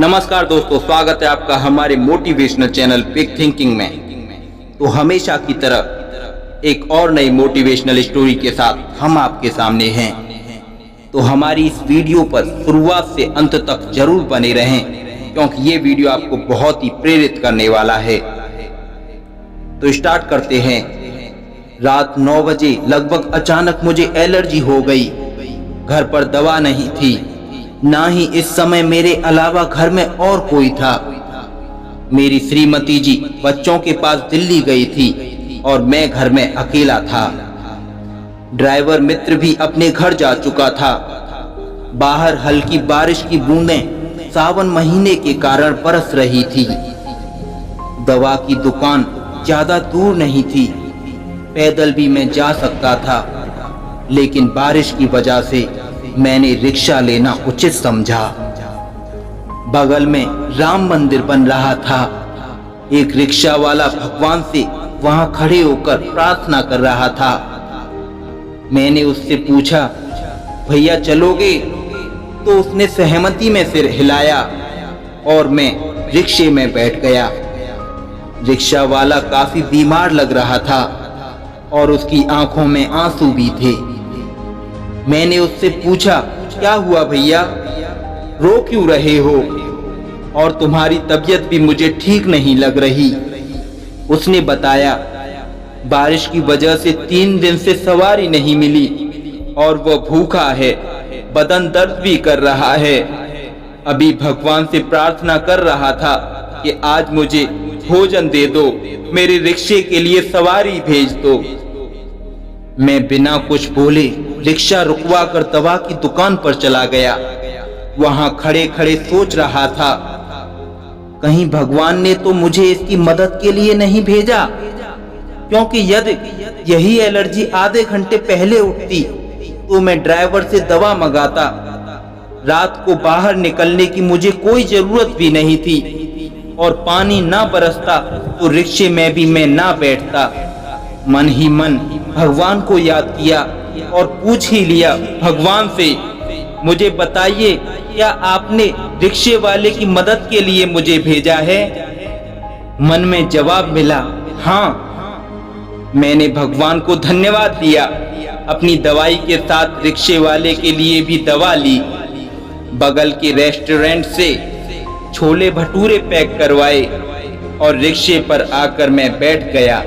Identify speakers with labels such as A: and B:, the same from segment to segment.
A: नमस्कार दोस्तों, स्वागत है आपका हमारे मोटिवेशनल चैनल बिग थिंकिंग में। तो हमेशा की तरह एक और नई मोटिवेशनल स्टोरी के साथ हम आपके सामने हैं। तो हमारी इस वीडियो पर शुरुआत से अंत तक जरूर बने रहें, क्योंकि ये वीडियो आपको बहुत ही प्रेरित करने वाला है। तो स्टार्ट करते हैं। रात 9 बजे लगभग अचानक मुझे एलर्जी हो गई। घर पर दवा नहीं थी, ना ही इस समय मेरे अलावा घर में और कोई था। मेरी श्रीमती जी बच्चों के पास दिल्ली गई थी और मैं घर में अकेला था। ड्राइवर मित्र भी अपने घर जा चुका था। बाहर हल्की बारिश की बूंदें सावन महीने के कारण बरस रही थी। दवा की दुकान ज्यादा दूर नहीं थी, पैदल भी मैं जा सकता था, लेकिन बारिश की वजह से मैंने रिक्शा लेना उचित समझा। बगल में राम मंदिर बन रहा था। एक रिक्शा वाला भगवान से वहां खड़े होकर प्रार्थना कर रहा था। मैंने उससे पूछा, भैया चलोगे? तो उसने सहमति में सिर हिलाया और मैं रिक्शे में बैठ गया। रिक्शा वाला काफी बीमार लग रहा था और उसकी आंखों में आंसू भी थे। मैंने उससे पूछा, क्या हुआ भैया, रो क्यों रहे हो? और तुम्हारी तबीयत भी मुझे ठीक नहीं लग रही। उसने बताया, बारिश की वजह से 3 दिन से सवारी नहीं मिली और वह भूखा है, बदन दर्द भी कर रहा है। अभी भगवान से प्रार्थना कर रहा था कि आज मुझे भोजन दे दो, मेरे रिक्शे के लिए सवारी भेज दो। मैं बिना कुछ बोले रिक्शा रुकवा कर दवा की दुकान पर चला गया। वहां खड़े खड़े सोच रहा था, कहीं भगवान ने तो मुझे इसकी मदद के लिए नहीं भेजा, क्योंकि यदि यही एलर्जी आधे घंटे पहले उठती तो मैं ड्राइवर से दवा मंगाता। रात को बाहर निकलने की मुझे कोई जरूरत भी नहीं थी और पानी ना बरसता तो रिक्शे में भी मैं ना बैठता। मन ही मन भगवान को याद किया और पूछ ही लिया भगवान से, मुझे बताइए, क्या आपने रिक्शे वाले की मदद के लिए मुझे भेजा है? मन में जवाब मिला, हाँ। मैंने भगवान को धन्यवाद दिया। अपनी दवाई के साथ रिक्शे वाले के लिए भी दवा ली। बगल के रेस्टोरेंट से छोले भटूरे पैक करवाए और रिक्शे पर आकर मैं बैठ गया।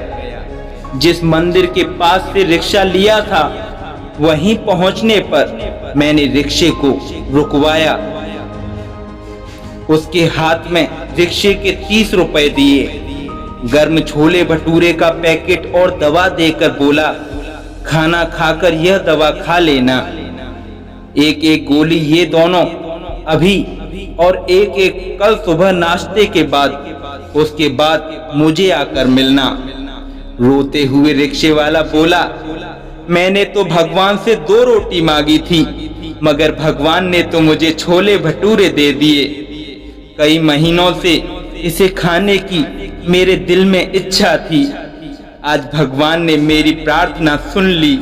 A: जिस मंदिर के पास से रिक्शा लिया था, वहीं पहुंचने पर मैंने रिक्शे को रुकवाया। उसके हाथ में रिक्शे के 30 रुपए दिए। गर्म छोले भटूरे का पैकेट और दवा देकर बोला, खाना खाकर यह दवा खा लेना। एक एक गोली ये दोनों अभी और एक एक कल सुबह नाश्ते के बाद। उसके बाद मुझे आकर मिलना। रोते हुए रिक्शे वाला बोला, मैंने तो भगवान से 2 रोटी मांगी थी, मगर भगवान ने तो मुझे छोले भटूरे दे दिए। कई महीनों से इसे खाने की मेरे दिल में इच्छा थी। आज भगवान ने मेरी प्रार्थना सुन ली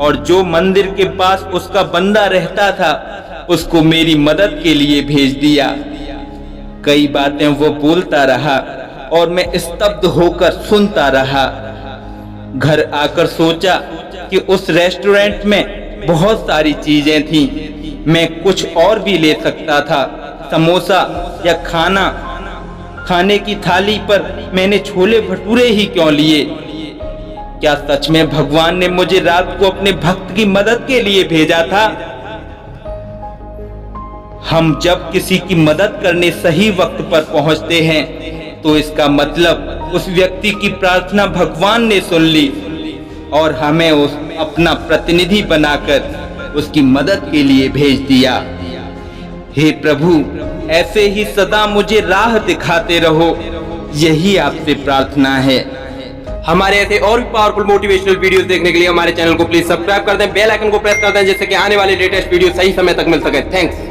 A: और जो मंदिर के पास उसका बंदा रहता था, उसको मेरी मदद के लिए भेज दिया। कई बातें वो बोलता रहा और मैं स्तब्ध होकर सुनता रहा। घर आकर सोचा कि उस रेस्टोरेंट में बहुत सारी चीजें थीं, मैं कुछ और भी ले सकता था। समोसा या खाने की थाली पर मैंने छोले भटूरे ही क्यों लिए? क्या सच में भगवान ने मुझे रात को अपने भक्त की मदद के लिए भेजा था? हम जब किसी की मदद करने सही वक्त पर पहुंचते हैं, तो इसका मतलब उस व्यक्ति की प्रार्थना भगवान ने सुन ली और हमें उस अपना प्रतिनिधि बनाकर उसकी मदद के लिए भेज दिया। हे प्रभु, ऐसे ही सदा मुझे राह दिखाते रहो, यही आपसे प्रार्थना है।
B: हमारे ऐसे और भी पावरफुल मोटिवेशनल वीडियोस देखने के लिए हमारे चैनल को प्लीज सब्सक्राइब कर दें, बेल आइकन को प्रेस कर दें, जिससे कि आने वाले लेटेस्ट वीडियो सही समय तक मिल सके। थैंक्स।